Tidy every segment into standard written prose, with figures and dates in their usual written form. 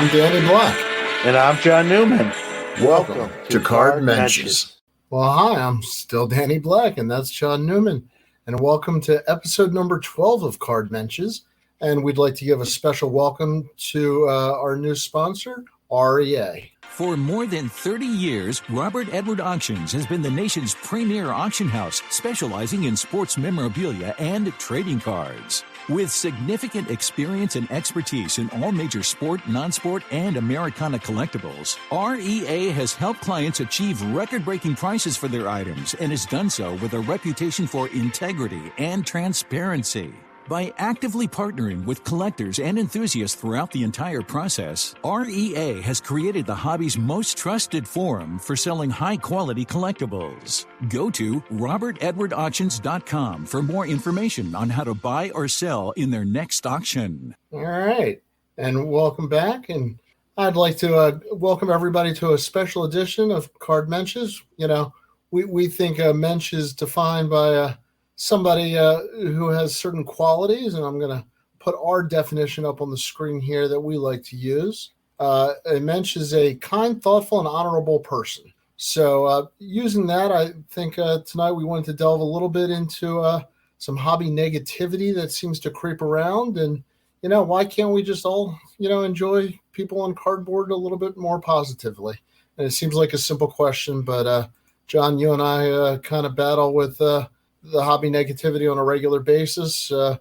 I'm Danny Black. And I'm John Newman. Welcome to Cardmensches. Well, hi, I'm still Danny Black, and that's John Newman. And welcome to episode number 12 of Cardmensches. And we'd like to give a special welcome to our new sponsor, REA. For more than 30 years, Robert Edward Auctions has been the nation's premier auction house, specializing in sports memorabilia and trading cards. With significant experience and expertise in all major sport, non-sport, and Americana collectibles, REA has helped clients achieve record-breaking prices for their items and has done so with a reputation for integrity and transparency. By actively partnering with collectors and enthusiasts throughout the entire process, REA has created the hobby's most trusted forum for selling high-quality collectibles. Go to robertedwardauctions.com for more information on how to buy or sell in their next auction. All right, and welcome back. And I'd like to welcome everybody to a special edition of Cardmensches. You know, we think a mensch is defined by somebody who has certain qualities, and I'm going to put our definition up on the screen here that we like to use. A mensch is a kind, thoughtful, and honorable person. So using that, I think tonight we wanted to delve a little bit into some hobby negativity that seems to creep around. And, you know, why can't we just all, enjoy people on cardboard a little bit more positively? And it seems like a simple question, but John, you and I kind of battle with the hobby negativity on a regular basis. So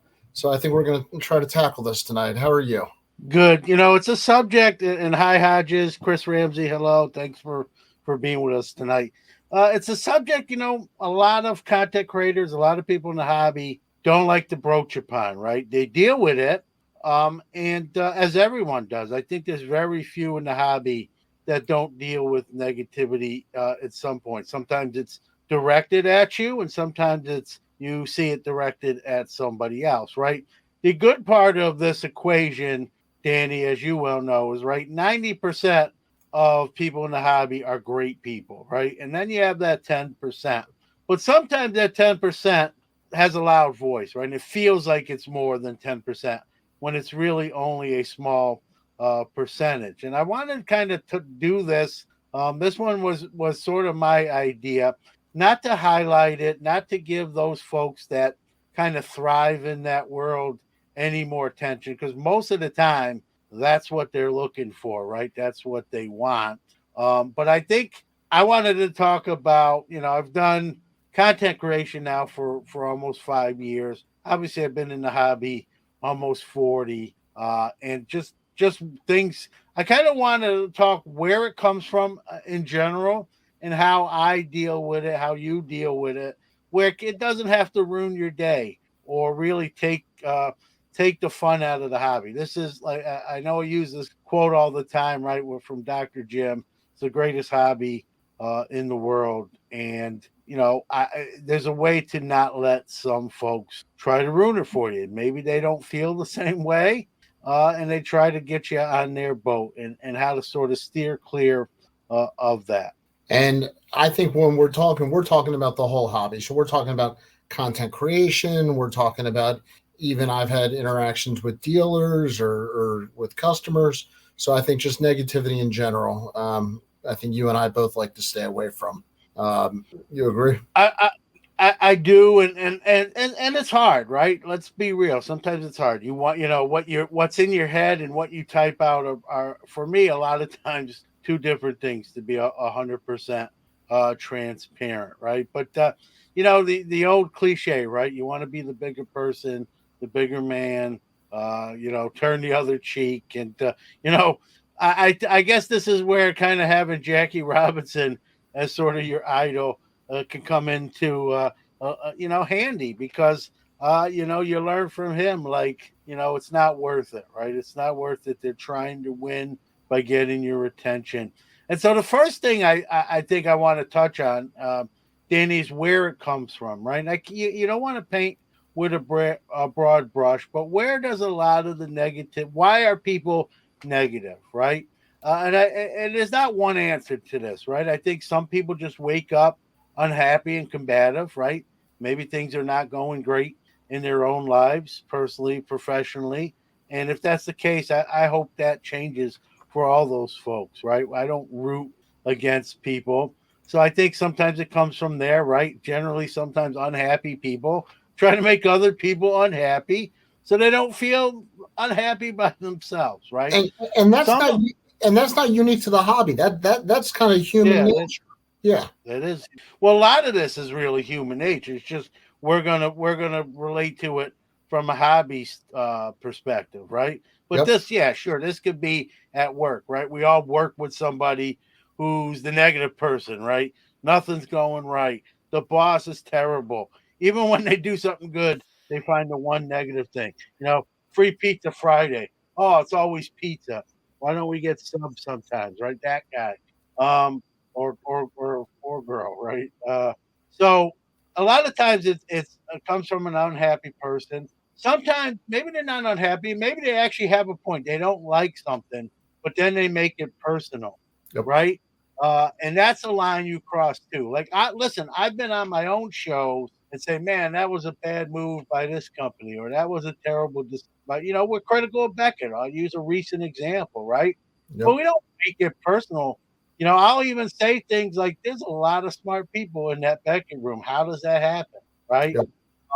I think we're going to try to tackle this tonight. How are you? Good. It's a subject, and hi, Hodges, Chris Ramsey, hello. Thanks for being with us tonight. It's a subject, a lot of content creators, a lot of people in the hobby don't like to broach upon, right? They deal with it, and as everyone does. I think there's very few in the hobby that don't deal with negativity at some point. Sometimes it's directed at you, and sometimes you see it directed at somebody else, right? The good part of this equation, Danny, as you well know, is right. 90% of people in the hobby are great people, right? And then you have that 10%. But sometimes that 10% has a loud voice, right? And it feels like it's more than 10% when it's really only a small percentage. And I wanted kind of to do this. This one was sort of my idea. Not to highlight it, not to give those folks that kind of thrive in that world any more attention, because most of the time, that's what they're looking for, right? That's what they want. But I think I wanted to talk about, I've done content creation now for almost 5 years. Obviously, I've been in the hobby almost 40, and just things. I kind of want to talk where it comes from in general, and how I deal with it, how you deal with it, where it doesn't have to ruin your day or really take the fun out of the hobby. This is like, I know I use this quote all the time, right? We're from Dr. Jim. It's the greatest hobby in the world. And, there's a way to not let some folks try to ruin it for you. Maybe they don't feel the same way, and they try to get you on their boat, and how to sort of steer clear of that. And I think when we're talking about the whole hobby. So we're talking about content creation. We're talking about, even I've had interactions with dealers or with customers. So I think just negativity in general, I think you and I both like to stay away from. You agree? I do, and it's hard, right? Let's be real. Sometimes it's hard. You want, what's in your head and what you type out are for me a lot of times two different things, to be 100% transparent, right? But the old cliche, right? You want to be the bigger person, the bigger man, turn the other cheek, and I guess this is where kind of having Jackie Robinson as sort of your idol can come into handy, because you learn from him, like, it's not worth it, right? It's not worth it. They're trying to win by getting your attention. And so the first thing I think I want to touch on, Danny, is where it comes from, right? Like, you don't want to paint with a broad brush, but where does a lot of the negative, why are people negative, right? And there's not one answer to this, right? I think some people just wake up unhappy and combative, right? Maybe things are not going great in their own lives, personally, professionally. And if that's the case, I hope that changes for all those folks, right? I don't root against people. So I think sometimes it comes from there, right? Generally, sometimes unhappy people try to make other people unhappy so they don't feel unhappy by themselves, right? And that's Some not and that's not unique to the hobby. That's kind of human yeah, nature. Yeah. it is. Well, a lot of this is really human nature. It's just we're gonna relate to it from a hobby perspective, right? But Yep. this, yeah, sure, this could be at work, right? We all work with somebody who's the negative person, right? Nothing's going right. The boss is terrible. Even when they do something good, they find the one negative thing. Free pizza Friday. Oh, it's always pizza. Why don't we get subs sometimes, right? That guy. Or girl, right? So a lot of times it comes from an unhappy person. Sometimes maybe they're not unhappy. Maybe they actually have a point. They don't like something, but then they make it personal, Yep. right? And that's a line you cross too. Like, listen, I've been on my own shows and say, man, that was a bad move by this company, or that was a terrible. But we're critical of Beckett. I'll use a recent example, right? But Yep. we don't make it personal. I'll even say things like, "There's a lot of smart people in that Beckett room. How does that happen?" Right? Yep.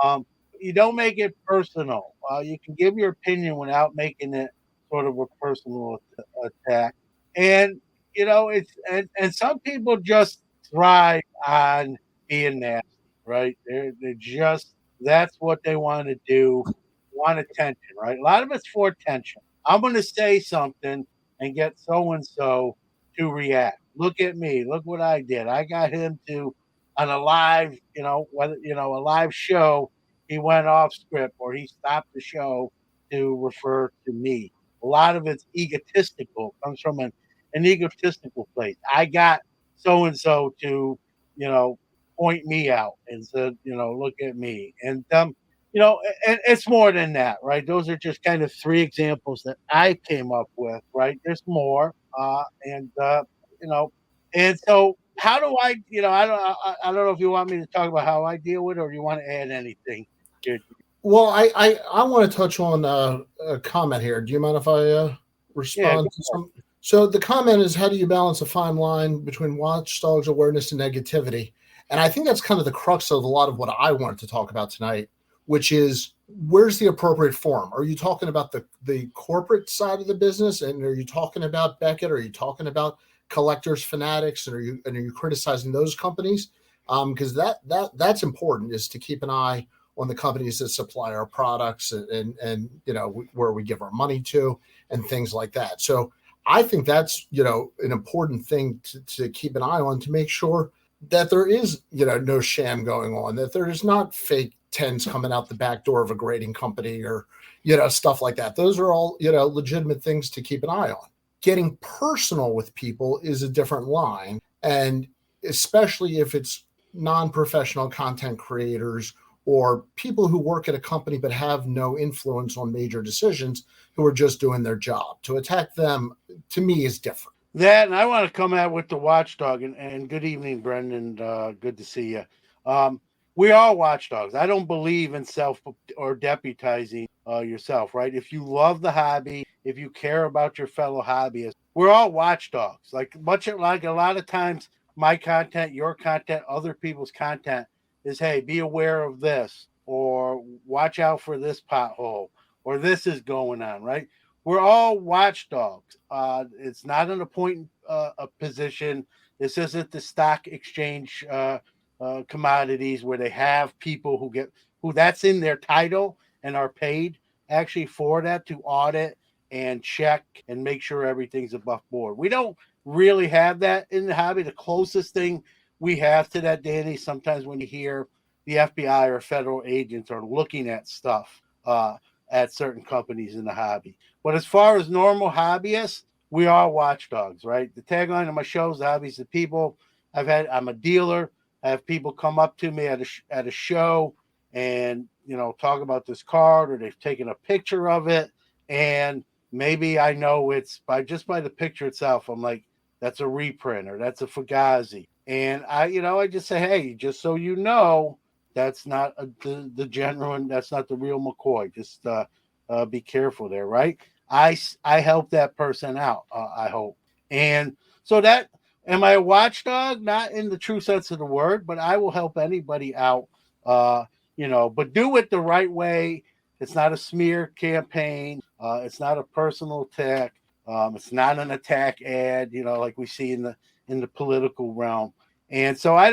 Um, you don't make it personal. You can give your opinion without making it sort of a personal attack. And and some people just thrive on being nasty, right? They're just that's what they want to do. Want attention, right? A lot of it's for attention. I'm going to say something and get so and so to react. Look at me. Look what I did. I got him to on a live, a live show. He went off script or he stopped the show to refer to me. A lot of it's egotistical, comes from an egotistical place. I got so and so to, you know, point me out and said, look at me. And it's more than that, right? Those are just kind of three examples that I came up with, right? There's more, you know, and so how do I don't know if you want me to talk about how I deal with it or you want to add anything here. Well, I want to touch on a comment here. Do you mind if I Yeah, go respond to some? So the comment is, how do you balance a fine line between watchdogs awareness and negativity? And I think that's kind of the crux of a lot of what I wanted to talk about tonight, which is where's the appropriate form? Are you talking about the corporate side of the business, and are you talking about Beckett? Are you talking about collectors, fanatics, and are you criticizing those companies? Because that's important, is to keep an eye on the companies that supply our products and where we give our money to and things like that. So I think that's an important thing to keep an eye on, to make sure that there is no sham going on, that there is not fake tens coming out the back door of a grading company or stuff like that. Those are all legitimate things to keep an eye on. Getting personal with people is a different line, and especially if it's non-professional content creators or people who work at a company but have no influence on major decisions, who are just doing their job. To attack them, to me, is different. That, and I want to come out with the watchdog. And good evening, Brendan. Good to see you. We are watchdogs. I don't believe in self or deputizing yourself, right? If you love the hobby, if you care about your fellow hobbyists, we're all watchdogs. Like like a lot of times, my content, your content, other people's content is, hey, be aware of this, or watch out for this pothole, or this is going on, right? We're all watchdogs. It's not an appointed position. This isn't the stock exchange commodities where they have people who that's in their title and are paid actually for that, to audit and check and make sure everything's above board. We don't really have that in the hobby. The closest thing we have to that, Danny, sometimes when you hear the FBI or federal agents are looking at stuff at certain companies in the hobby. But as far as normal hobbyists, we are watchdogs, right? The tagline of my show is the hobbies of people. I'm a dealer. I have people come up to me at a show and talk about this card, or they've taken a picture of it, and maybe I know it's by the picture itself. I'm like, that's a reprint, or that's a Fugazi, and I just say, hey, just so you know, that's not the genuine, that's not the real McCoy. Just be careful there, right? I help that person out. I hope. And so that, am I a watchdog? Not in the true sense of the word, but I will help anybody out. But do it the right way. It's not a smear campaign. It's not a personal attack. It's not an attack ad, like we see in the political realm. And so I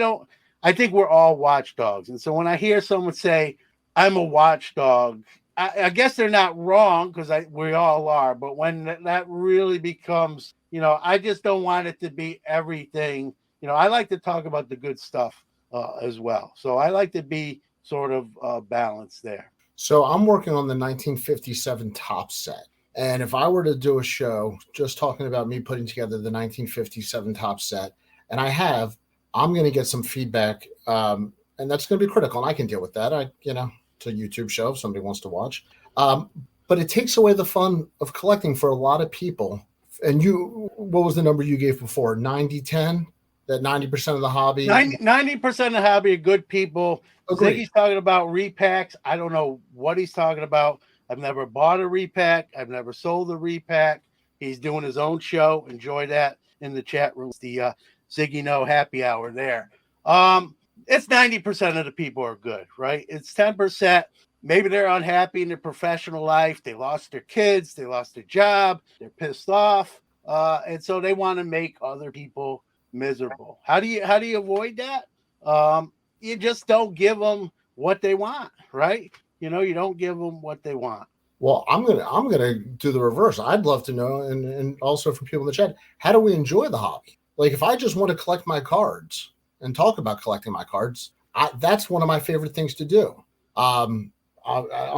think we're all watchdogs. And so when I hear someone say, I'm a watchdog, I guess they're not wrong, because we all are. But when that really becomes, I just don't want it to be everything. I like to talk about the good stuff as well. So I like to be sort of balanced there. So I'm working on the 1957 top set. And if I were to do a show just talking about me putting together the 1957 top set, and I'm going to get some feedback, and that's going to be critical, and I can deal with that. It's a YouTube show if somebody wants to watch. But it takes away the fun of collecting for a lot of people. And what was the number you gave before? 90-10? That 90% of the hobby? 90% of the hobby are good people. Agreed. Ziggy's talking about repacks. I don't know what he's talking about. I've never bought a repack. I've never sold a repack. He's doing his own show. Enjoy that in the chat room. It's the Ziggy No happy hour there. It's 90% of the people are good, right? It's 10%. Maybe they're unhappy in their professional life. They lost their kids. They lost their job. They're pissed off. And so they want to make other people miserable. How do you avoid that? You just don't give them what they want, right? You don't give them what they want. Well, I'm gonna do the reverse. I'd love to know, and also from people in the chat, how do we enjoy the hobby? Like, if I just want to collect my cards and talk about collecting my cards, that's one of my favorite things to do. I'm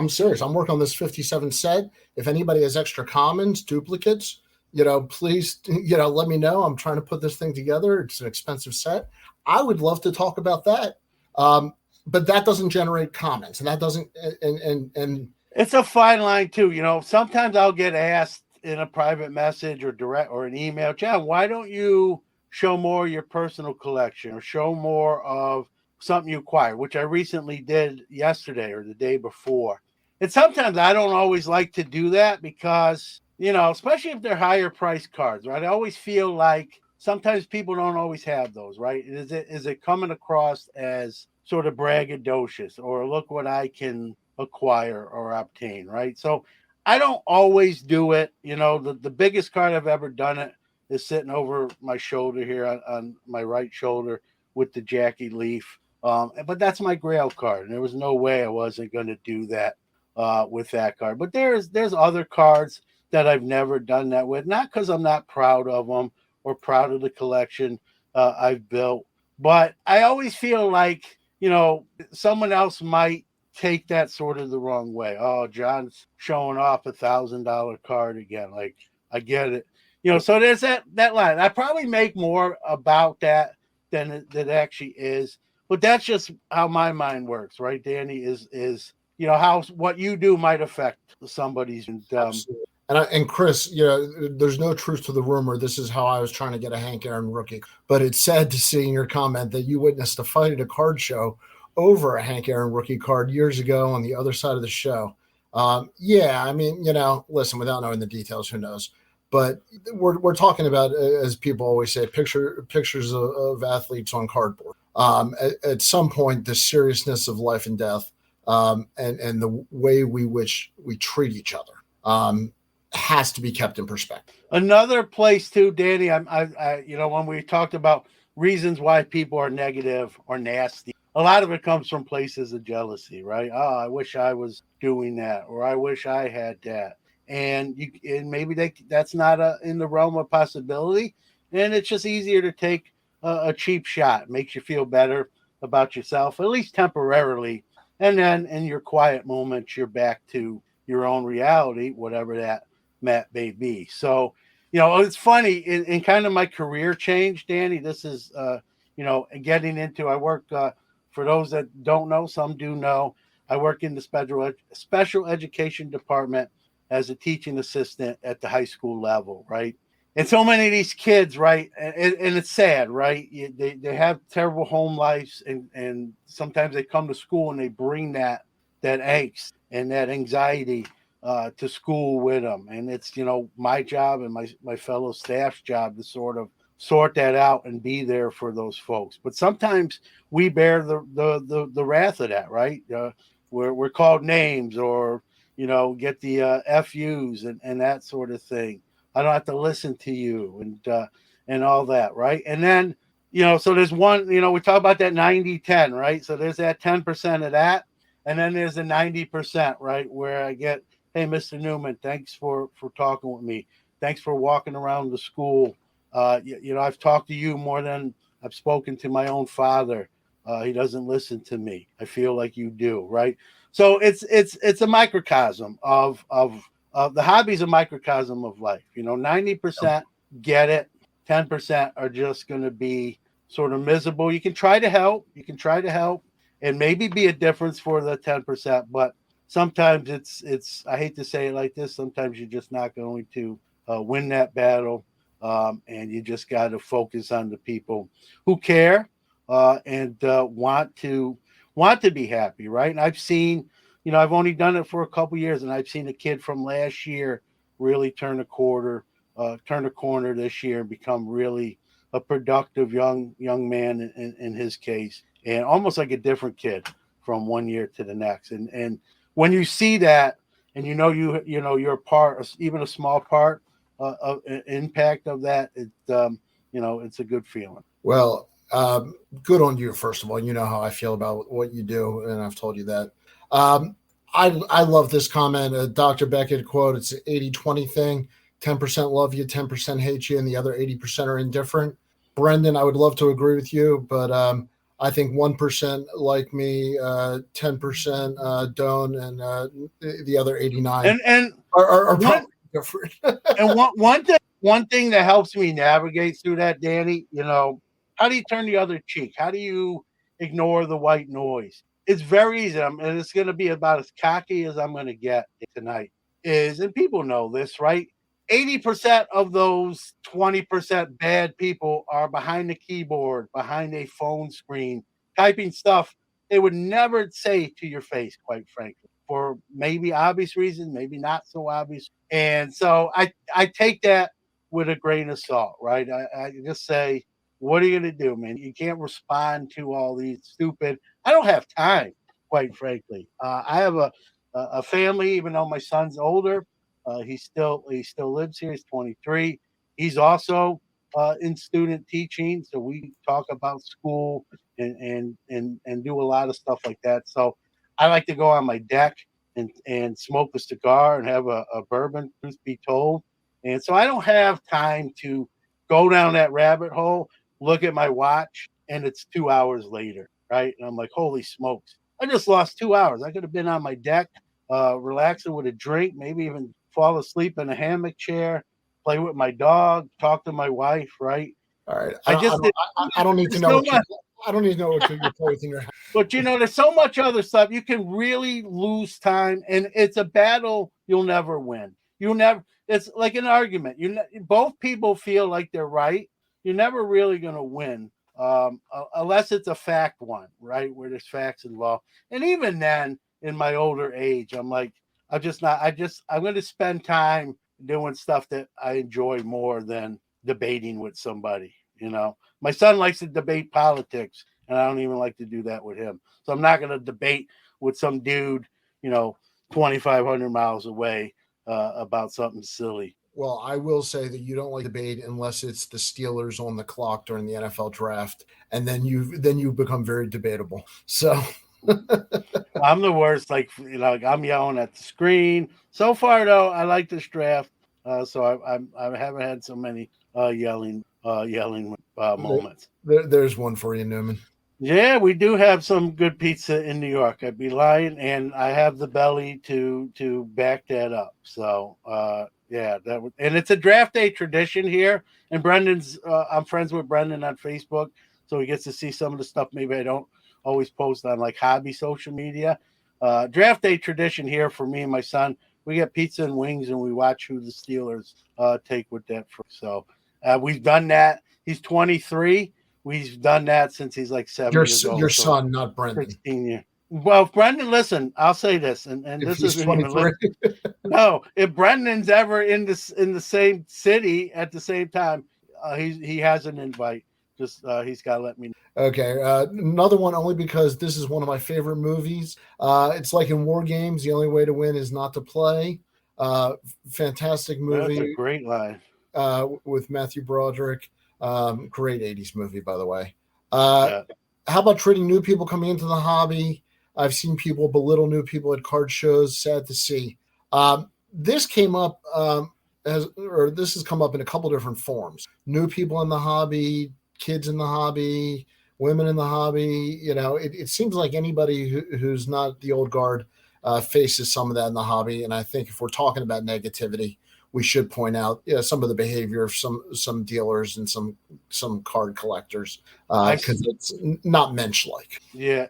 serious. I'm working on this 57 set. If anybody has extra commons, duplicates, please, let me know. I'm trying to put this thing together. It's an expensive set. I would love to talk about that. But that doesn't generate comments, and that doesn't, and it's a fine line too. Sometimes I'll get asked in a private message or direct or an email, John, why don't you show more of your personal collection or show more of something you acquired, which I recently did yesterday or the day before. And sometimes I don't always like to do that because, especially if they're higher price cards, right? I always feel like sometimes people don't always have those, right? Is it coming across as sort of braggadocious or look what I can acquire or obtain, right? So I don't always do it. The biggest card I've ever done it is sitting over my shoulder here on my right shoulder with the Jackie Leaf. But that's my Grail card, and there was no way I wasn't going to do that with that card. But there's other cards that I've never done that with, not because I'm not proud of them or proud of the collection I've built, but I always feel like, someone else might take that sort of the wrong way. Oh, John's showing off $1,000 card again. Like, I get it. So there's that line. I probably make more about that than it actually is. But that's just how my mind works, right, Danny? Is how what you do might affect somebody's. And Chris, there's no truth to the rumor. This is how I was trying to get a Hank Aaron rookie. But it's sad to see in your comment that you witnessed a fight at a card show over a Hank Aaron rookie card years ago on the other side of the show. Listen, without knowing the details, who knows? But we're talking about, as people always say, pictures of athletes on cardboard. At some point, the seriousness of life and death, and the way which we treat each other, has to be kept in perspective. Another place too, Danny. I when we talked about reasons why people are negative or nasty, a lot of it comes from places of jealousy, right? Oh, I wish I was doing that, or I wish I had that. And maybe that's not in the realm of possibility, and it's just easier to take a cheap shot. It makes you feel better about yourself, at least temporarily, and then in your quiet moments, you're back to your own reality, whatever that may be. So, it's funny in kind of my career change, Danny. This is getting into. I work for those that don't know, some do know. I work in the special education department as a teaching assistant at the high school level, right? And so many of these kids, right, and it's sad, right? They have terrible home lives, and sometimes they come to school and they bring that angst and that anxiety to school with them. And it's, my job and my fellow staff's job to sort of sort that out and be there for those folks. But sometimes we bear the wrath of that, right? We're called names, or, get the FUs and that sort of thing. I don't have to listen to you and all that, right? And then, so there's one, we talk about that 90-10, right? So there's that 10% of that. And then there's the 90%, right? Where I get, hey, Mr. Newman, thanks for talking with me. Thanks for walking around the school. I've talked to you more than I've spoken to my own father. He doesn't listen to me. I feel like you do, right? So it's a microcosm of the hobby's a microcosm of life. 90% get it, 10% are just going to be sort of miserable. You can try to help. And maybe be a difference for the 10%, but sometimes it's I hate to say it like this, sometimes you're just not going to win that battle, and you just got to focus on the people who care and want to be happy, right? And I've seen, I've only done it for a couple years, and I've seen a kid from last year really turn a corner this year and become really a productive young man in his case, and almost like a different kid from one year to the next. And when you see that, and you're a part, even a small part of impact of that, it's a good feeling. Well, good on you, first of all. You know how I feel about what you do, and I've told you that. I love this comment. Dr. Beckett quote, it's an 80-20 thing. 10% love you, 10% hate you, and the other 80% are indifferent. Brendan, I would love to agree with you, but I think 1% like me, 10% don't, and the other 89 are probably different. And one thing that helps me navigate through that, Danny, how do you turn the other cheek? How do you ignore the white noise? It's very easy, and it's going to be about as cocky as I'm going to get tonight. And people know this, right? 80% of those 20% bad people are behind the keyboard, behind a phone screen, typing stuff they would never say to your face, quite frankly, for maybe obvious reasons, maybe not so obvious. And so I take that with a grain of salt, right? I just say, what are you going to do, man? You can't respond to all these stupid. I don't have time, quite frankly. I have a family, even though my son's older. He still lives here. He's 23. He's also in student teaching, so we talk about school and do a lot of stuff like that. So I like to go on my deck and smoke a cigar and have a bourbon, truth be told. And so I don't have time to go down that rabbit hole, look at my watch, and it's 2 hours later, right? And I'm like, holy smokes, I just lost 2 hours. I could have been on my deck, relaxing with a drink, maybe even fall asleep in a hammock chair, play with my dog, talk to my wife, right? All right. I don't need to know what you're playing in your house. But there's so much other stuff. You can really lose time, and it's a battle you'll never win. It's like an argument. Both people feel like they're right. You're never really going to win, unless it's a fact one, right? Where there's facts involved. And even then, in my older age, I'm like, I'm going to spend time doing stuff that I enjoy more than debating with somebody. My son likes to debate politics, and I don't even like to do that with him. So I'm not going to debate with some dude, 2,500 miles away about something silly. Well, I will say that you don't like debate unless it's the Steelers on the clock during the NFL draft, and then you become very debatable. So I'm the worst. Like, I'm yelling at the screen. So far, though, I like this draft. So I haven't had so many yelling moments. There's one for you, Newman. Yeah, we do have some good pizza in New York. I'd be lying, and I have the belly to back that up. So, and it's a draft day tradition here. And I'm friends with Brendan on Facebook, so he gets to see some of the stuff maybe I don't always post on like hobby social media. Draft day tradition here for me and my son. We get pizza and wings, and we watch who the Steelers take with that. So we've done that. He's 23. We've done that since he's like 7 years old. Your son, not Brendan. 16 years. Well, if Brendan, listen, I'll say this, and if this he's isn't even 23. no. If Brendan's ever in the same city at the same time, he has an invite. Just he's got to let me know. Okay, another one only because this is one of my favorite movies. It's like in war games, the only way to win is not to play. Fantastic That's a movie great line. with Matthew Broderick. Great 80s movie, by the way. How Yeah. about treating new people coming into the hobby? I've seen people belittle new people at card shows. Sad to see. This came up this has come up in a couple different forms. New people in the hobby, kids in the hobby, women in the hobby. It seems like anybody who's not the old guard faces some of that in the hobby. And I think if we're talking about negativity, we should point out some of the behavior of some dealers and some card collectors because it's not Mensch-like. Yeah,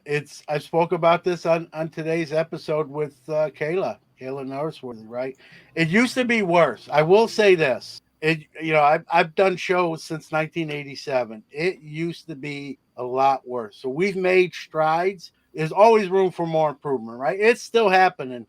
I spoke about this on today's episode with Kayla Norrisworthy, right? It used to be worse. I will say this. I've done shows since 1987. It used to be a lot worse. So we've made strides. There's always room for more improvement, right? It's still happening.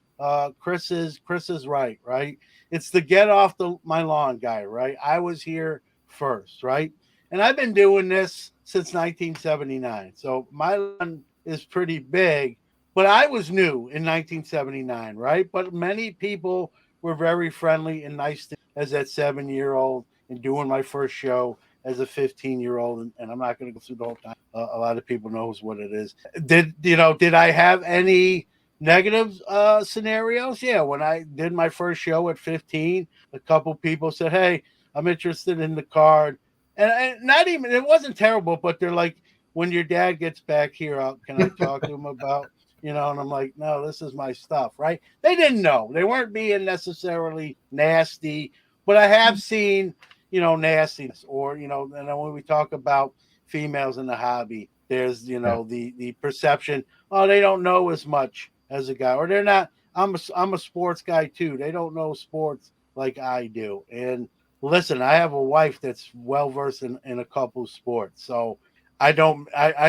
Chris is right, right? It's the get off my lawn guy, right? I was here first, right? And I've been doing this since 1979. So my lawn is pretty big, but I was new in 1979, right? But many people were very friendly and nice to me as that 7-year-old and doing my first show as a 15-year-old. And I'm not going to go through the whole time. A lot of people knows what it is. Did I have any negative scenarios? Yeah, when I did my first show at 15, a couple people said, "Hey, I'm interested in the card," and not even it wasn't terrible, but they're like, "When your dad gets back here, can I talk to him about?" And I'm like, "No, this is my stuff," right? They didn't know. They weren't being necessarily nasty, but I have seen nastiness, or and then when we talk about females in the hobby, there's the perception, oh, they don't know as much as a guy, or they're not. I'm a sports guy too. They don't know sports like I do. And listen, I have a wife that's well versed in a couple sports, so I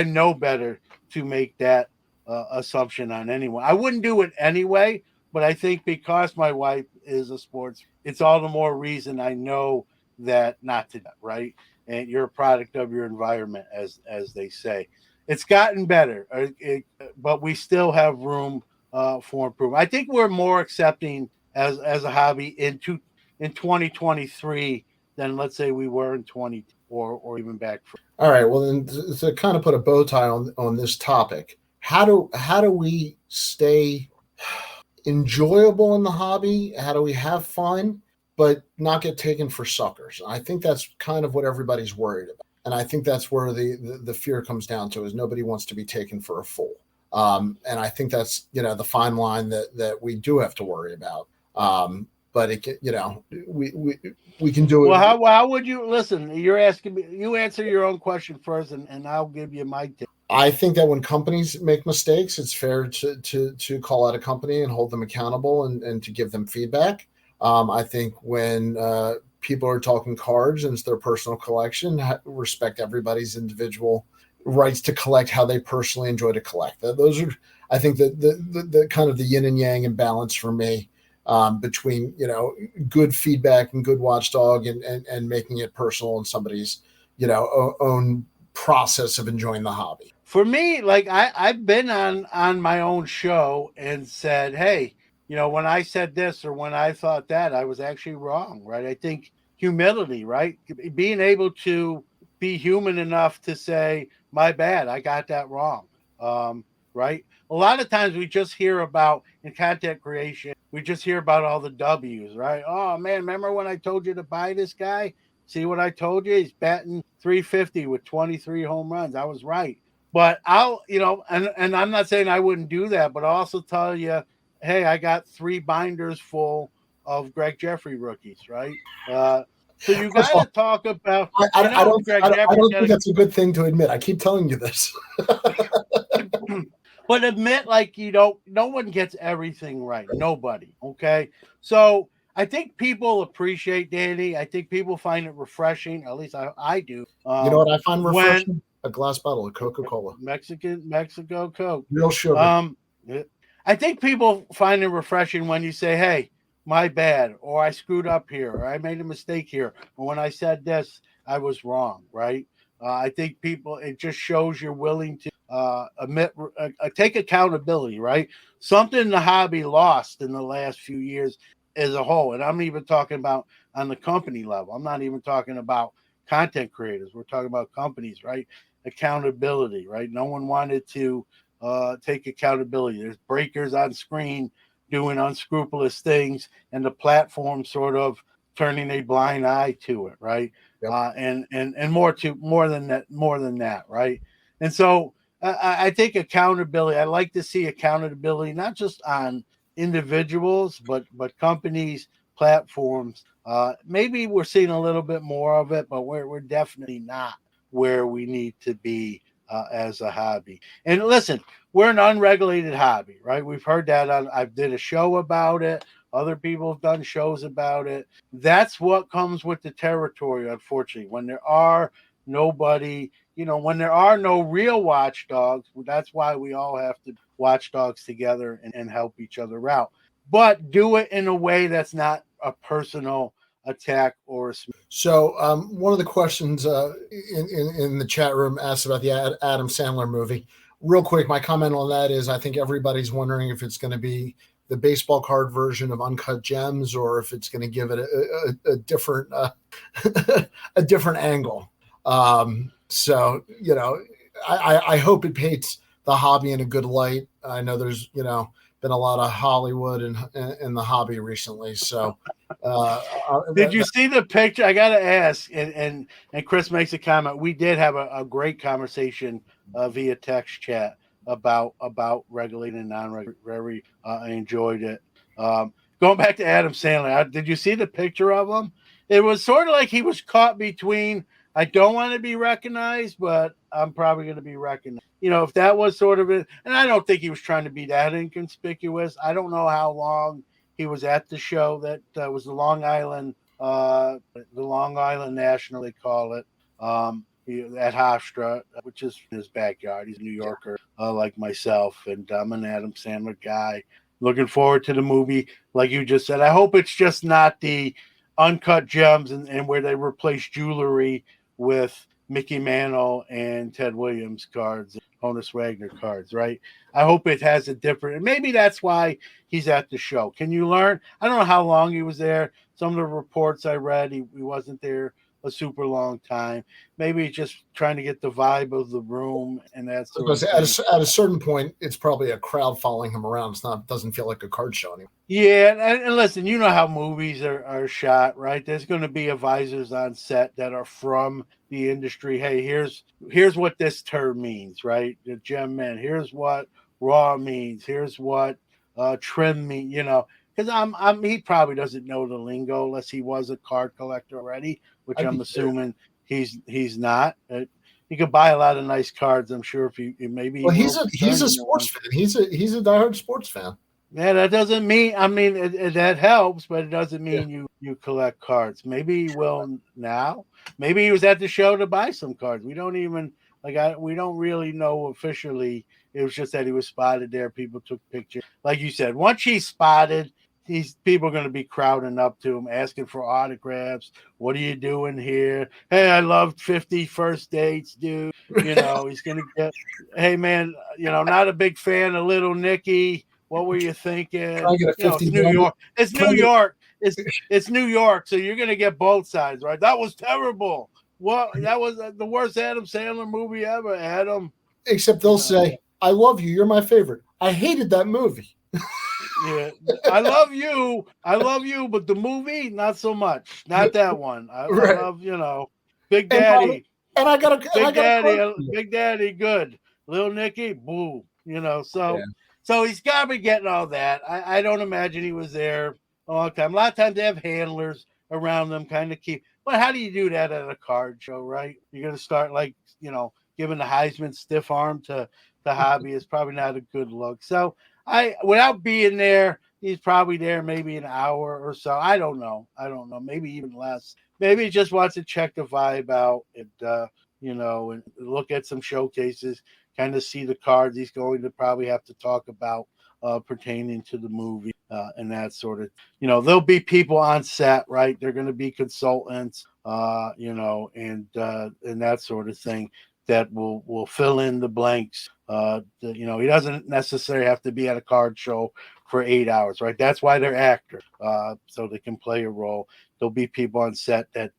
know better to make that assumption on anyone. I wouldn't do it anyway, but I think because my wife is a sports, it's all the more reason I know that not to, right? And you're a product of your environment, as they say. It's gotten better, but we still have room for improvement. I think we're more accepting as a hobby in 2023 than, let's say, we were in 20 or even back. All right. Well, then to kind of put a bow tie on this topic, how do we stay enjoyable in the hobby? How do we have fun, but not get taken for suckers? I think that's kind of what everybody's worried about. And I think that's where the fear comes down to, is nobody wants to be taken for a fool. And I think that's, the fine line that we do have to worry about. But we can do it. Well, how would you listen? You're asking me, you answer your own question first, and I'll give you my tip. I think that when companies make mistakes, it's fair to call out a company and hold them accountable and to give them feedback. I think when people are talking cards and it's their personal collection, respect everybody's individual rights to collect how they personally enjoy to collect. Those are, I think, the kind of the yin and yang and balance for me between good feedback and good watchdog and making it personal in somebody's own process of enjoying the hobby. For me, like I've been on my own show and said, hey, when I said this or when I thought that, I was actually wrong, right? I think humility, right? Being able to be human enough to say, my bad, I got that wrong, right? A lot of times we just hear about, in content creation, we just hear about all the W's, right? Oh, man, remember when I told you to buy this guy? See what I told you? He's batting 350 with 23 home runs. I was right. But I'll, and I'm not saying I wouldn't do that, but I'll also tell you, hey, I got 3 binders full of Greg Jeffrey rookies, right? So you got to talk about. I don't think that's a good thing to admit. I keep telling you this. But admit, like, no one gets everything right. Nobody. Okay. So I think people appreciate Danny. I think people find it refreshing. At least I do. You know what I find refreshing? a glass bottle of Coca-Cola. Mexico Coke. Real sugar. I think people find it refreshing when you say, hey, my bad, or I screwed up here, or I made a mistake here, or when I said this, I was wrong, right? I think it just shows you're willing to take accountability, right? Something the hobby lost in the last few years as a whole. And I'm even talking about on the company level. I'm not even talking about content creators. We're talking about companies, right? Accountability, right? No one wanted to take accountability. There's breakers on screen doing unscrupulous things, and the platform sort of turning a blind eye to it, right? Yep. And more than that, right? And so I think accountability. I like to see accountability not just on individuals, but companies, platforms. Maybe we're seeing a little bit more of it, but we're definitely not where we need to be as a hobby. And listen, we're an unregulated hobby, right? We've heard that. I did a show about it. Other people have done shows about it. That's what comes with the territory, unfortunately. When there are when there are no real watchdogs, that's why we all have to watchdogs together and help each other out. But do it in a way that's not a personal attack or a So one of the questions in the chat room asked about the Adam Sandler movie. Real quick, my comment on that is I think everybody's wondering if it's going to be the baseball card version of Uncut Gems or if it's going to give it a different a different angle. So I hope it paints the hobby in a good light. I know there's been a lot of Hollywood in the hobby recently. So did you see the picture? I gotta ask, and Chris makes a comment. We did have a great conversation via text chat about regulated and non-regulated. I enjoyed it. Going back to Adam Sandler, did you see the picture of him? It was sort of like he was caught between, I don't want to be recognized, but I'm probably going to be recognized. If that was sort of it, and I don't think he was trying to be that inconspicuous. I don't know how long he was at the show. That was the Long Island National, they call it, at Hofstra, which is in his backyard. He's a New Yorker, like myself, and I'm an Adam Sandler guy. Looking forward to the movie, like you just said. I hope it's just not the Uncut Gems and where they replace jewelry with Mickey Mantle and Ted Williams cards, Honus Wagner cards, right? I hope it has a different, and maybe that's why he's at the show. Can you learn? I don't know how long he was there. Some of the reports I read, he wasn't there a super long time. Maybe he's just trying to get the vibe of the room and that sort of thing. At a certain point, it's probably a crowd following him around. Doesn't feel like a card show anymore. Yeah, and listen, you know how movies are shot, right? There's going to be advisors on set that are from the industry. Hey, here's what this term means, right? The gem man. Here's what raw means. Here's what trim means. Because he probably doesn't know the lingo unless he was a card collector already, which I'm assuming he's not. He could buy a lot of nice cards, I'm sure. If he maybe. Well, he's a sports fan. He's a diehard sports fan. Yeah, that doesn't mean. I mean, that helps, but it doesn't mean you collect cards. Maybe he will now. Maybe he was at the show to buy some cards. We don't even we don't really know officially. It was just that he was spotted there. People took pictures. Like you said, once he's spotted, people are going to be crowding up to him, asking for autographs. What are you doing here? Hey, I loved 50 First Dates, dude. He's going to get. Hey, man, not a big fan of Little Nicky. What were you thinking? It's New York. It's New York. It's New York. So you're going to get both sides, right? That was terrible. That was the worst Adam Sandler movie ever, Adam. Except they'll say, I love you. You're my favorite. I hated that movie. Yeah. I love you, but the movie, not so much. Not that one. I love, Big Daddy. And I got a Big Daddy, good. Little Nicky, boo. So he's got to be getting all that. I don't imagine he was there a long time. A lot of times they have handlers around them kind of keep. But how do you do that at a card show, right? You're going to start giving the Heisman stiff arm to the hobby is probably not a good look. So without being there, he's probably there maybe an hour or so. I don't know. Maybe even less. Maybe he just wants to check the vibe out. And and look at some showcases, kind of see the cards he's going to probably have to talk about pertaining to the movie and that sort of, there'll be people on set, right? They're going to be consultants, and that sort of thing that will fill in the blanks. He doesn't necessarily have to be at a card show for 8 hours, right? That's why they're actors, so they can play a role. There'll be people on set that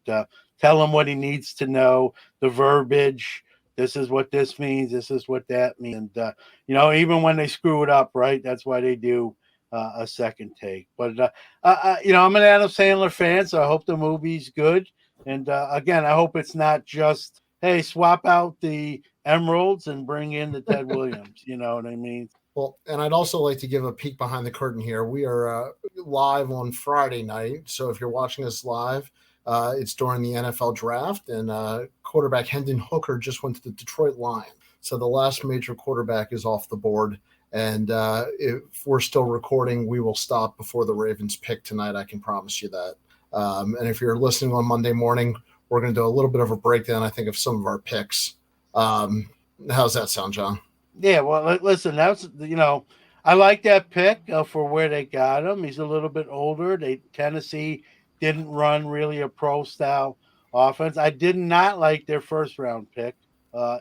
tell him what he needs to know, the verbiage. This is what this means. This is what that means. And, even when they screw it up, right? That's why they do a second take. But, I'm an Adam Sandler fan, so I hope the movie's good. And, again, I hope it's not just, hey, swap out the emeralds and bring in the Ted Williams. You know what I mean? Well, and I'd also like to give a peek behind the curtain here. We are live on Friday night. So if you're watching us live, it's during the NFL draft, and quarterback Hendon Hooker just went to the Detroit Lions. So the last major quarterback is off the board. And if we're still recording, we will stop before the Ravens pick tonight. I can promise you that. And if you're listening on Monday morning, we're going to do a little bit of a breakdown, I think, of some of our picks. How's that sound, John? Yeah, well, listen, that's, I like that pick for where they got him. He's a little bit older. Tennessee didn't run really a pro-style offense. I did not like their first-round pick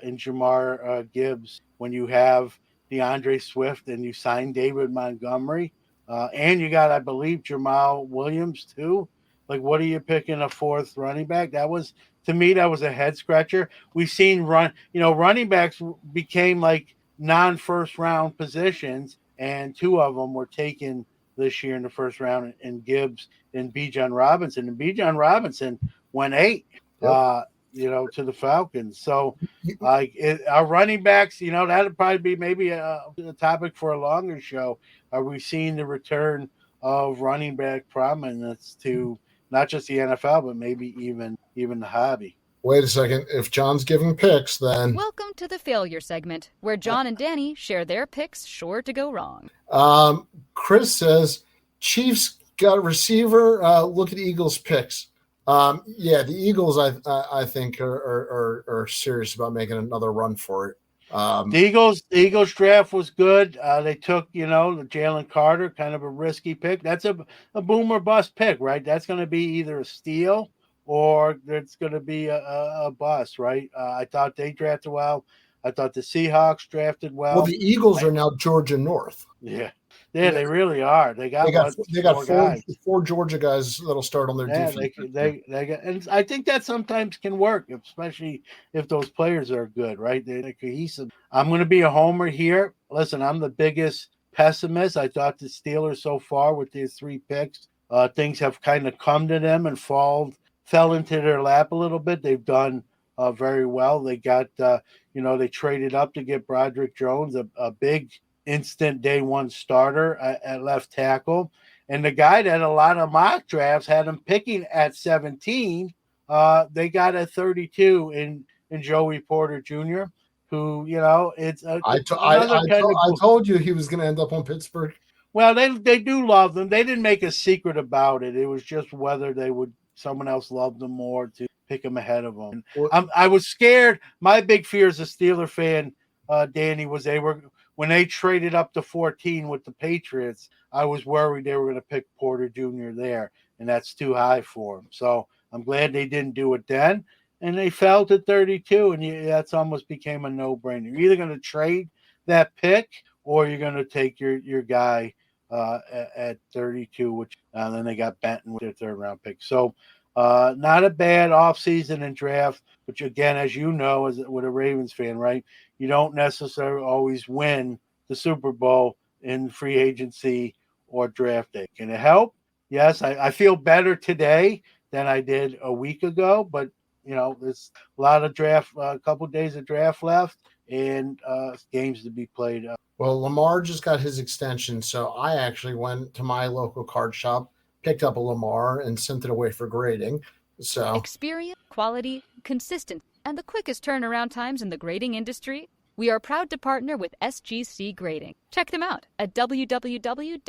in Jamar Gibbs when you have DeAndre Swift and you sign David Montgomery. And you got, I believe, Jamal Williams, too. Like, what are you picking a fourth running back? To me, that was a head-scratcher. We've seen running backs became like non-first round positions, and two of them were taken this year in the first round, and Gibbs and Bijan Robinson. And Bijan Robinson went 8, to the Falcons. So our running backs, that'd probably be maybe a topic for a longer show. Are we seeing the return of running back prominence to not just the NFL, but maybe even the hobby? Wait a second. If John's giving picks, then... Welcome to the failure segment, where John and Danny share their picks sure to go wrong. Chris says, Chiefs got a receiver. Look at Eagles picks. The Eagles, I think, are serious about making another run for it. The Eagles draft was good. They took, the Jalen Carter, kind of a risky pick. That's a boom or bust pick, right? That's going to be either a steal or it's going to be a bust, right? I thought they drafted well. I thought the Seahawks drafted well. Well, the Eagles are now Georgia North. Yeah, they really are. They got four Georgia guys that'll start on their defense. They got, and I think that sometimes can work, especially if those players are good, right? They're cohesive. I'm going to be a homer here. Listen, I'm the biggest pessimist. I thought the Steelers so far with these 3 picks, things have kind of come to them and fell into their lap a little bit. They've done very well. They got, they traded up to get Broderick Jones, a big instant day one starter at left tackle. And the guy that a lot of mock drafts had him picking at 17, they got at 32 in Joey Porter Jr., who, it's I told you he was going to end up on Pittsburgh. Well, they do love them. They didn't make a secret about it. It was just whether someone else loved them more to pick him ahead of them. I was scared. My big fear as a Steeler fan, Danny, was when they traded up to 14 with the Patriots, I was worried they were going to pick Porter Jr. there, and that's too high for him. So I'm glad they didn't do it then, and they fell to 32, and that's almost became a no-brainer. You're either going to trade that pick or you're going to take your guy at 32, which then they got Benton with their third-round pick. So not a bad offseason and draft, which, again, as you know, with a Ravens fan, right, you don't necessarily always win the Super Bowl in free agency or draft day. Can it help? Yes, I feel better today than I did a week ago, but, there's a lot of draft, a couple of days of draft left and games to be played. Well, Lamar just got his extension, so I actually went to my local card shop, picked up a Lamar, and sent it away for grading. So experience, quality, consistency, and the quickest turnaround times in the grading industry. We are proud to partner with SGC Grading. Check them out at www.gosgc.com.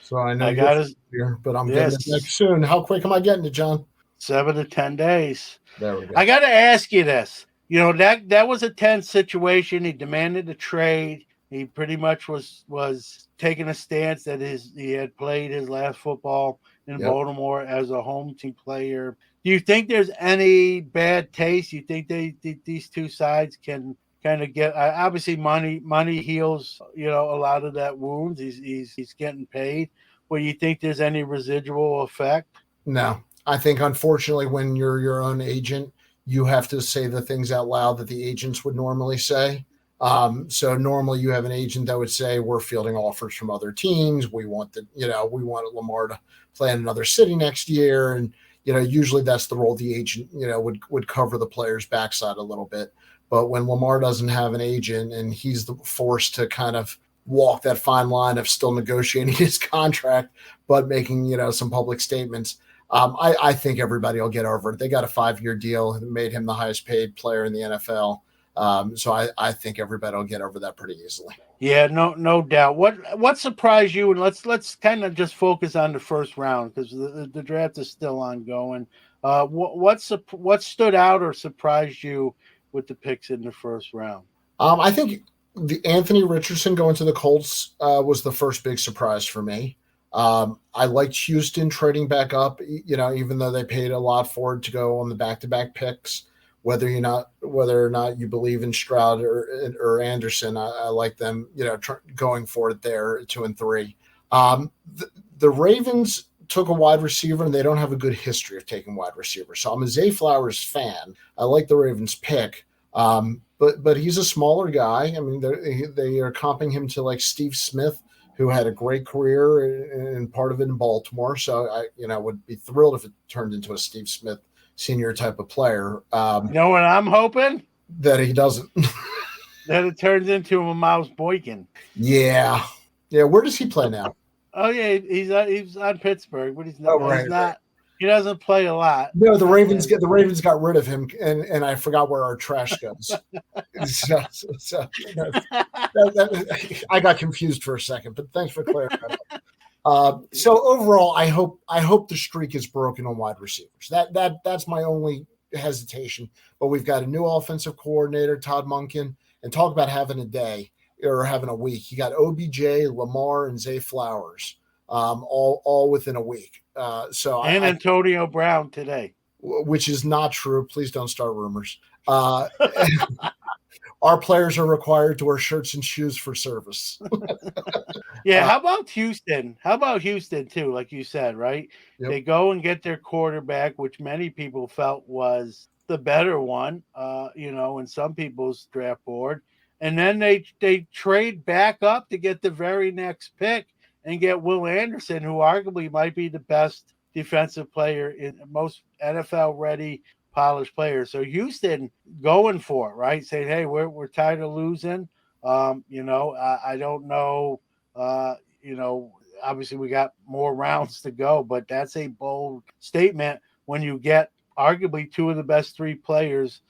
So I know you're here, but I'm getting it next soon. How quick am I getting it, John? 7 to 10 days. There we go. I got to ask you this. You know, that was a tense situation. He demanded a trade. He pretty much was taking a stance that he had played his last football in Baltimore as a home team player. Do you think there's any bad taste? You think these two sides can kind of get obviously money heals, you know, a lot of that wounds. He's getting paid. But you think there's any residual effect? No. I think, unfortunately, when you're your own agent, you have to say the things out loud that the agents would normally say. So normally you have an agent that would say, we're fielding offers from other teams. We want Lamar to play in another city next year. And, you know, usually that's the role the agent, you know, would cover the player's backside a little bit. But when Lamar doesn't have an agent and he's forced to kind of walk that fine line of still negotiating his contract, but making, you know, some public statements, I think everybody will get over it. They got a 5-year deal that made him the highest paid player in the NFL. So I think everybody will get over that pretty easily. Yeah, no doubt. What surprised you? And let's kind of just focus on the first round because the draft is still ongoing. What stood out or surprised you with the picks in the first round? I think the Anthony Richardson going to the Colts was the first big surprise for me. I liked Houston trading back up, you know, even though they paid a lot for it to go on the back-to-back picks. Whether or not you believe in Stroud or Anderson, I like them, you know, going for it there at 2 and 3. The Ravens took a wide receiver, and they don't have a good history of taking wide receivers. So I'm a Zay Flowers fan. I like the Ravens pick, but he's a smaller guy. I mean, they are comping him to like Steve Smith, who had a great career and part of it in Baltimore. So I, you know, would be thrilled if it turned into a Steve Smith senior type of player. You know what I'm hoping? That he doesn't. That it turns into a Miles Boykin. Yeah. Where does he play now? Oh yeah, he's on Pittsburgh, but he's not. Oh, right, he's not. He doesn't play a lot. No, the Ravens got rid of him, and I forgot where our trash goes. I got confused for a second, but thanks for clarifying. So overall, I hope the streak is broken on wide receivers. That's my only hesitation. But we've got a new offensive coordinator, Todd Monken, and talk about having a day or having a week. You got OBJ, Lamar, and Zay Flowers, all within a week. Antonio Brown today, which is not true. Please don't start rumors. Our players are required to wear shirts and shoes for service. Yeah. How about Houston? How about Houston too? Like you said, right? Yep. They go and get their quarterback, which many people felt was the better one, you know, in some people's draft board. And then they trade back up to get the very next pick and get Will Anderson, who arguably might be the best defensive player in most NFL-ready polished players. So Houston going for it, right? Saying, hey, we're tired of losing. You know, I don't know. You know, obviously we got more rounds to go, but that's a bold statement when you get arguably two of the best 3 players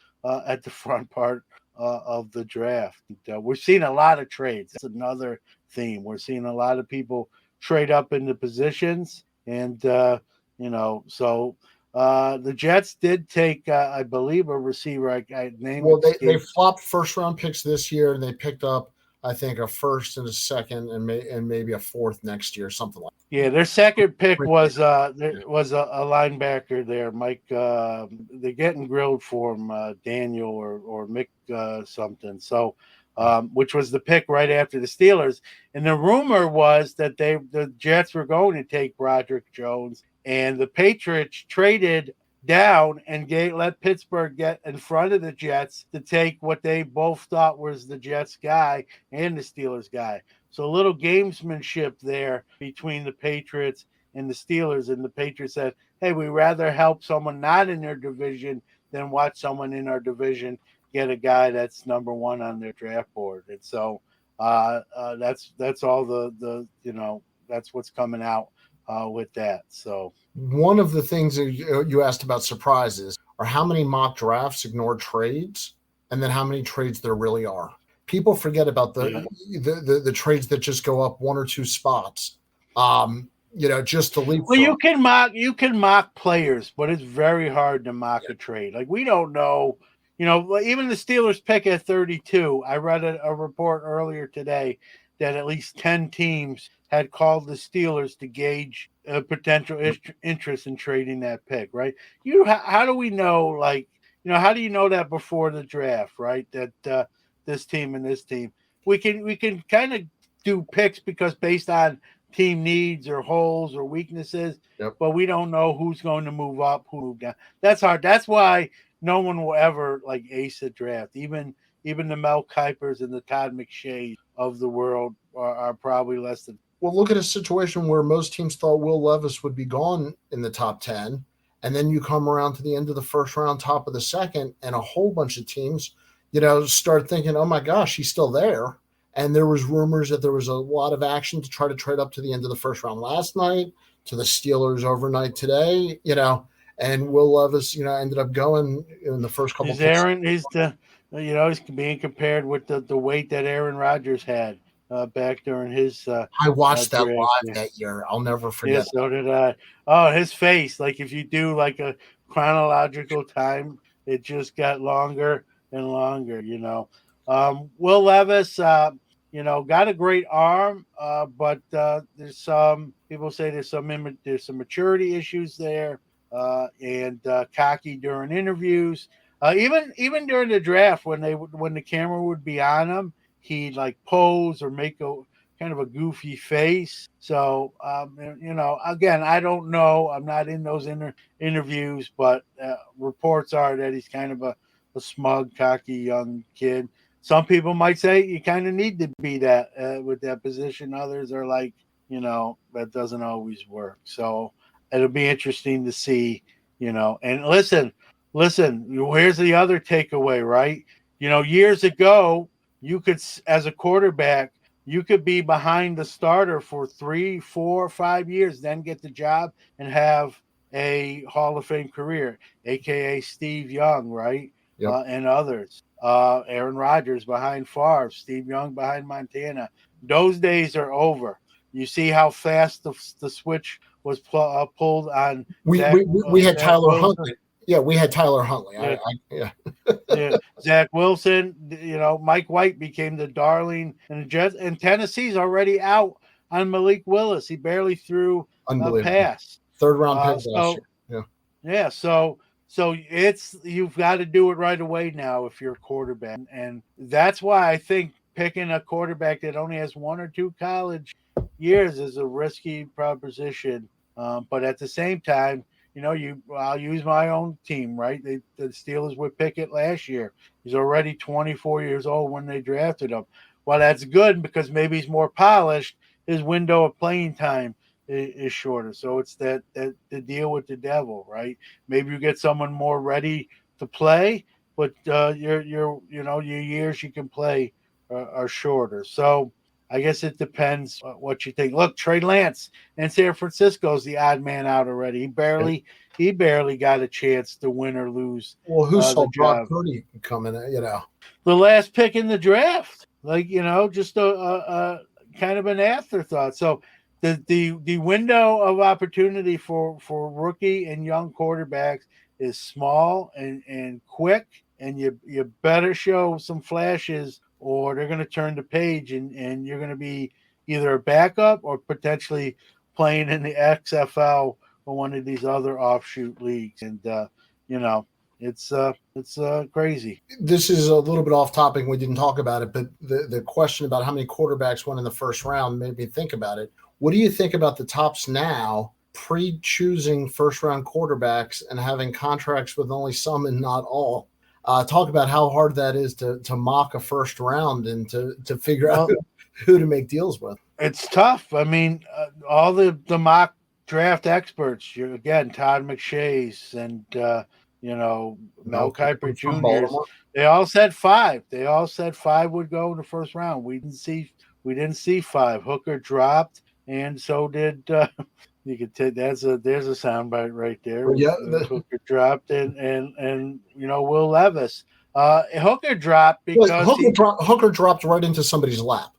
at the front part of the draft. We're seeing a lot of trades. That's another theme. We're seeing a lot of people trade up into positions, and you know, so the Jets did take, I believe, a receiver. I named. Well, they flopped first round picks this year, and they picked up, I think, a first and a second, and maybe a fourth next year, something like that. Yeah, their second pick was a linebacker there, Mike. They're getting grilled for him, Daniel or Mick something. So, which was the pick right after the Steelers. And the rumor was that the Jets were going to take Broderick Jones, and the Patriots traded down and let Pittsburgh get in front of the Jets to take what they both thought was the Jets guy and the Steelers guy. So a little gamesmanship there between the Patriots and the Steelers. And the Patriots said, hey, we'd rather help someone not in their division than watch someone in our division get a guy that's number 1 on their draft board. And so that's all the you know, that's what's coming out with that. So one of the things that you asked about surprises are how many mock drafts ignore trades, and then how many trades there really are. People forget about the trades that just go up 1 or 2 spots. just to leave. Well, you can mock players, but it's very hard to mock a trade. Like, we don't know, even the Steelers pick at 32. I read a report earlier today that at least 10 teams had called the Steelers to gauge a potential interest in trading that pick, right? How do we know, how do you know that before the draft, right? That this team and this team, we can kind of do picks because based on team needs or holes or weaknesses, but we don't know who's going to move up, who move down. That's hard. That's why no one will ever ace a draft. Even the Mel Kipers and the Todd McShays of the world are probably less than. Well, look at a situation where most teams thought Will Levis would be gone in the top 10, and then you come around to the end of the first round, top of the second, and a whole bunch of teams, start thinking, oh my gosh, he's still there. And there was rumors that there was a lot of action to try to trade up to the end of the first round last night, to the Steelers overnight today, and Will Levis, ended up going in the first couple. He's being compared with the weight that Aaron Rodgers had back during his. I watched that live that year. I'll never forget. Yeah, so did I. Oh, his face! If you do a chronological time, it just got longer and longer. Will Levis. Got a great arm, but there's some people say there's some maturity issues there, and cocky during interviews. Even during the draft, when the camera would be on him, he'd pose or make a kind of a goofy face. So again, I don't know. I'm not in those interviews, but reports are that he's kind of a smug, cocky young kid. Some people might say you kind of need to be that with that position. Others are that doesn't always work. So it'll be interesting to see, and listen, here's the other takeaway, right? Years ago, you could, as a quarterback, you could be behind the starter for 3, 4, 5 years, then get the job and have a Hall of Fame career, AKA Steve Young, right? Yep. And others. Aaron Rodgers behind Favre, Steve Young behind Montana. Those days are over. You see how fast the switch was pulled on. We had Tyler Huntley. Yeah, we had Tyler Huntley. Yeah. Zach Wilson. Mike White became the darling, and Tennessee's already out on Malik Willis. He barely threw a pass. Third round pick last year. Yeah. So you've got to do it right away now if you're a quarterback. And that's why I think picking a quarterback that only has 1 or 2 college years is a risky proposition. But at the same time, I'll use my own team, right? The Steelers would pick it last year. He's already 24 years old when they drafted him. Well, that's good because maybe he's more polished. His window of playing time is shorter. So it's the deal with the devil, right? Maybe you get someone more ready to play, but your years you can play are shorter. So I guess it depends what you think. Look, Trey Lance in San Francisco's the odd man out already. He barely got a chance to win or lose. Well, who saw Brock Purdy coming? The last pick in the draft, just a kind of an afterthought. So the window of opportunity for rookie and young quarterbacks is small and quick, and you better show some flashes or they're going to turn the page and you're going to be either a backup or potentially playing in the XFL or one of these other offshoot leagues. And it's crazy. This is a little bit off topic. We didn't talk about it, but the question about how many quarterbacks went in the first round made me think about it. What do you think about the tops now pre-choosing first-round quarterbacks and having contracts with only some and not all? Talk about how hard that is to mock a first round and to figure out who to make deals with. It's tough. I mean, all the mock draft experts, again, Todd McShays and, Mel Kiper Jr., they all said 5. They all said 5 would go in the first round. We didn't see 5. Hooker dropped. And so did you could take there's a soundbite right there. Yeah, Hooker dropped and Will Levis. Hooker dropped because Hooker dropped right into somebody's lap.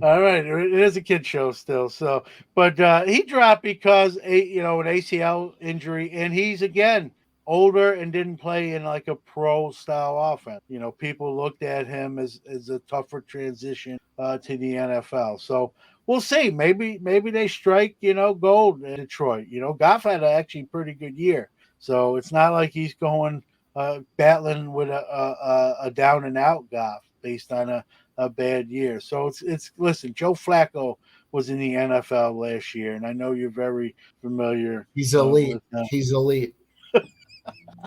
All right, it is a kid show still. So, but he dropped because an ACL injury, and he's again older and didn't play in like a pro style offense. People looked at him as a tougher transition to the NFL. So we'll see. Maybe they strike gold in Detroit. Goff had actually pretty good year, so it's not like he's going battling with a down and out Goff based on a bad year. So it's listen, Joe Flacco was in the NFL last year, and I know you're very familiar. He's elite. With him. He's elite.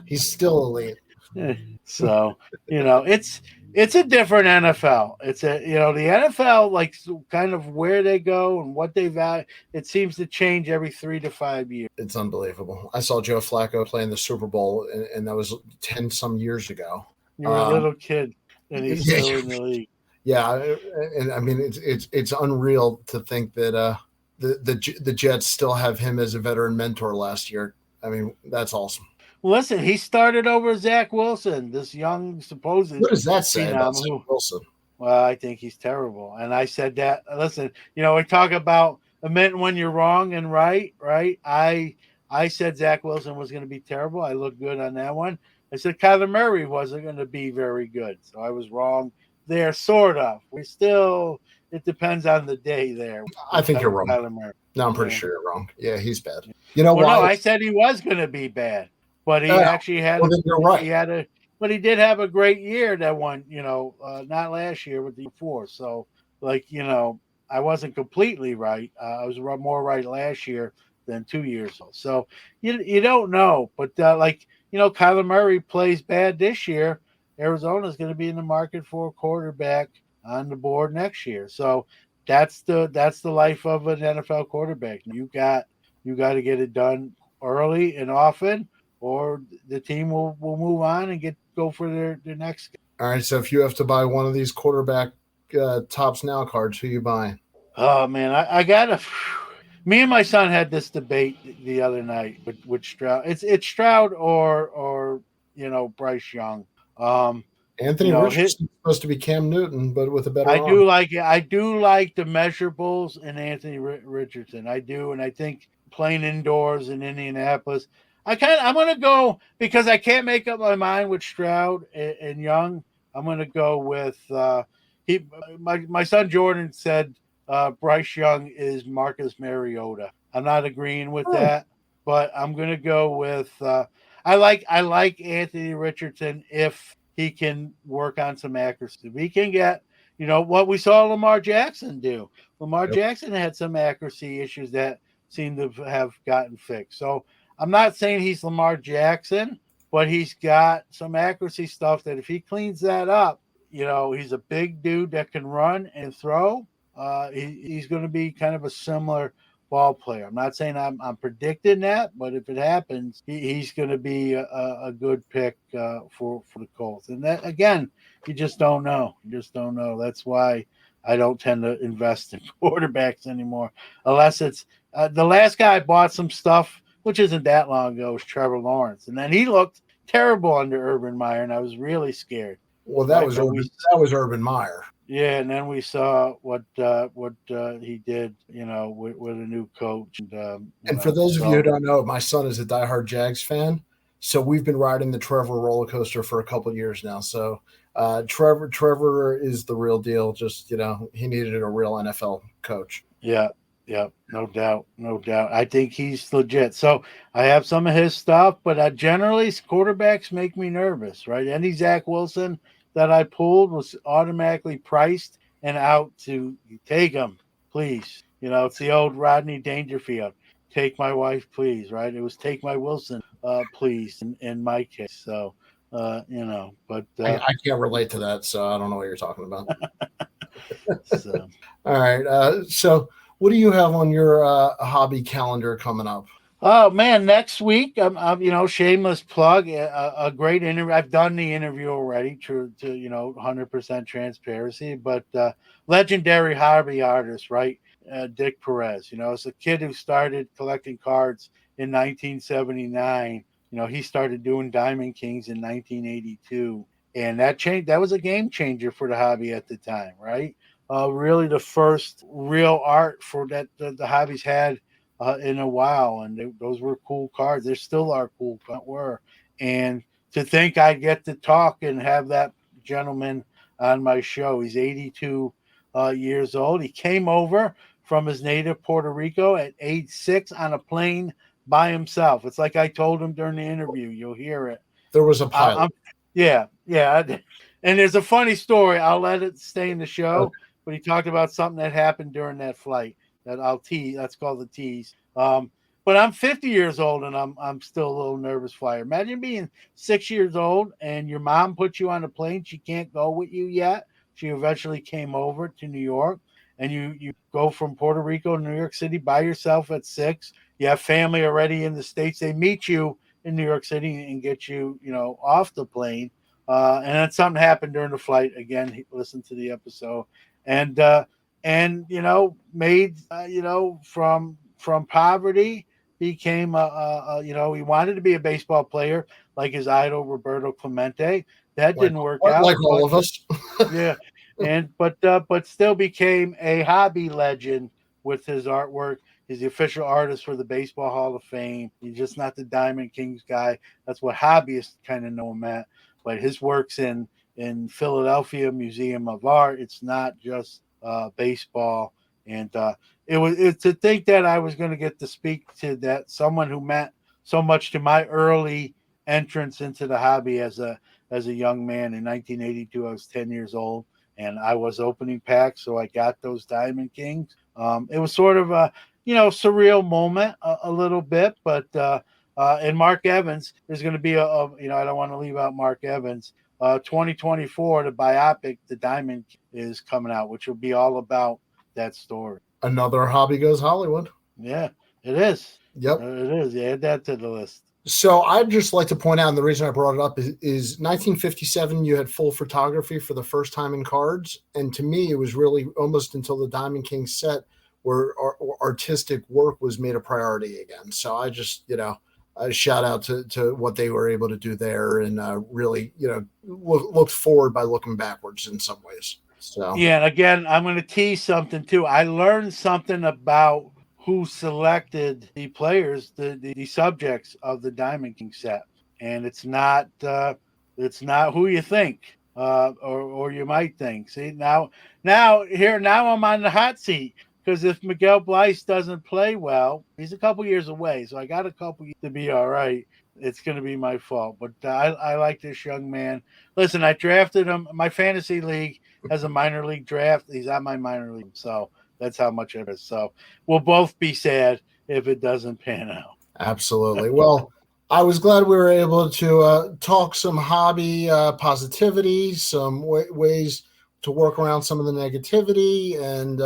He's still elite. So it's a different NFL. It's the NFL, like kind of where they go and what they value. It seems to change every 3 to 5 years. It's unbelievable. I saw Joe Flacco play in the Super Bowl, and that was 10 some years ago. You're a little kid, and he's still in the league. Yeah, and I mean it's unreal to think that the Jets still have him as a veteran mentor last year. I mean, that's awesome. Listen, he started over Zach Wilson, this young supposed. What does that say about Zach Wilson? Well, I think he's terrible, and I said that. Listen, we talk about admitting when you're wrong and right. I said Zach Wilson was going to be terrible. I looked good on that one. I said Kyler Murray wasn't going to be very good, so I was wrong there, sort of. It depends on the day there. I think you're wrong. Kyler Murray. No, I'm pretty sure you're wrong. Yeah, he's bad. You know why? No, I said he was going to be bad, but he actually had. Well, then you're right. But he did have a great year that one. Not last year, but the year before. So, I wasn't completely right. I was more right last year than 2 years ago. So you don't know, but Kyler Murray plays bad this year. Arizona's going to be in the market for a quarterback on the board next year. So that's the life of an NFL quarterback. You got to get it done early and often, or the team will move on and go for their next game. All right. So if you have to buy one of these quarterback Tops Now cards, who you buying? Oh man, I gotta. Me and my son had this debate the other night with Stroud. It's Stroud or Bryce Young. Anthony Richardson's supposed to be Cam Newton, but with a better arm. I do like the measurables in Anthony Richardson. I do, and I think playing indoors in Indianapolis, I'm going to go because I can't make up my mind with Stroud and Young. I'm going to go with my son Jordan said Bryce Young is Marcus Mariota. I'm not agreeing with that, but I'm going to go with I like Anthony Richardson if he can work on some accuracy. If he can get, what we saw Lamar Jackson do. Lamar Jackson had some accuracy issues that seem to have gotten fixed. So I'm not saying he's Lamar Jackson, but he's got some accuracy stuff that if he cleans that up, he's a big dude that can run and throw. He's going to be kind of a similar ball player. I'm not saying I'm predicting that, but if it happens, he's going to be a good pick for the Colts. And that, again, you just don't know. That's why I don't tend to invest in quarterbacks anymore, unless it's the last guy I bought some stuff, which isn't that long ago, was Trevor Lawrence, and then he looked terrible under Urban Meyer, and I was really scared. Well, that was Urban Meyer. Yeah, and then we saw what he did, with a new coach. And for those of you who don't know, my son is a diehard Jags fan, so we've been riding the Trevor roller coaster for a couple of years now. So Trevor is the real deal. Just he needed a real NFL coach. Yeah, no doubt. I think he's legit. So I have some of his stuff, but generally quarterbacks make me nervous, right? Any Zach Wilson that I pulled was automatically priced and out to take him, please. It's the old Rodney Dangerfield. Take my wife, please, right? It was take my Wilson, please, in my case. So, but I can't relate to that, so I don't know what you're talking about. So. All right. So what do you have on your hobby calendar coming up? Oh man, next week I'm shameless plug, a great interview. I've done the interview already to 100% transparency, but legendary hobby artist, right? Dick Perez, it's a kid who started collecting cards in 1979. He started doing Diamond Kings in 1982, and that was a game changer for the hobby at the time, right? really the first real art for that the hobbies had in a while, and those were cool cards. They still are cool, were. And to think I get to talk and have that gentleman on my show. He's 82 years old. He came over from his native Puerto Rico at age 6 on a plane by himself. It's like I told him during the interview. You'll hear it. There was a pilot. Yeah. And there's a funny story. I'll let it stay in the show, Okay. but he talked about something that happened during that flight that I'll tease. That's called the tease. But I'm 50 years old and I'm still a little nervous flyer. Imagine being 6 years old and your mom put you on a plane. She can't go with you yet. She eventually came over to New York, and you go from Puerto Rico to New York City by yourself at 6. You have family already in the States. They meet you in New York City and get you, off the plane. And then something happened during the flight. Again, listen to the episode, and made from poverty became he wanted to be a baseball player like his idol Roberto Clemente. That didn't work out. Like all of us. Yeah, but still became a hobby legend with his artwork. He's the official artist for the Baseball Hall of Fame. He's just not the Diamond Kings guy. That's what hobbyists kind of know him at. But his work's in Philadelphia Museum of Art. It's not just baseball. And it's to think that I was going to get to speak to that someone who meant so much to my early entrance into the hobby as a young man. In 1982, I was 10 years old, and I was opening packs, so I got those Diamond Kings. It was sort of a surreal moment a little bit, but and Mark Evans, there's going to be I don't want to leave out Mark Evans. 2024, the biopic, The Diamond, is coming out, which will be all about that story. Another hobby goes Hollywood. Yeah, it is. Yep. It is. Yeah, add that to the list. So I'd just like to point out, and the reason I brought it up is 1957, you had full photography for the first time in cards. And to me, it was really almost until the Diamond King set where artistic work was made a priority again. So I just, a shout out to what they were able to do there, and really, looked forward by looking backwards in some ways. So yeah, and again, I'm going to tease something too. I learned something about who selected the players, the subjects of the Diamond King set, and it's not who you think, or you might think. See, now I'm on the hot seat, because if Miguel Bleis doesn't play well, he's a couple years away, so I got a couple years to be all right. It's going to be my fault, but I like this young man. Listen, I drafted him. My fantasy league has a minor league draft. He's on my minor league, so that's how much it is. So we'll both be sad if it doesn't pan out. Absolutely. Well, I was glad we were able to talk some hobby positivity, some ways to work around some of the negativity. And,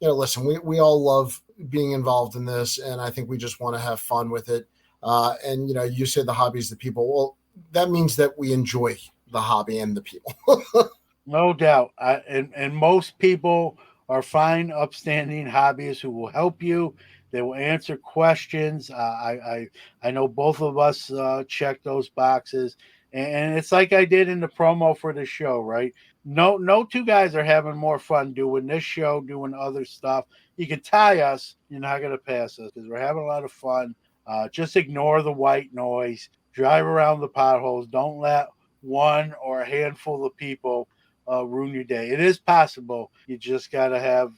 listen, we all love being involved in this, and I think we just want to have fun with it. And, you say the hobby's the people. Well, that means that we enjoy the hobby and the people. No doubt. And most people are fine, upstanding hobbyists who will help you. They will answer questions. I know both of us check those boxes. And it's like I did in the promo for the show, right? No two guys are having more fun doing this show, doing other stuff. You can tie us, you're not going to pass us, because we're having a lot of fun. Just ignore the white noise. Drive around the potholes. Don't let one or a handful of people ruin your day. It is possible. You just got to have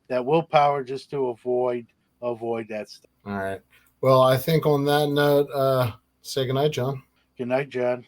that willpower just to avoid that stuff. All right. Well, I think on that note, say goodnight, John. Good night, John.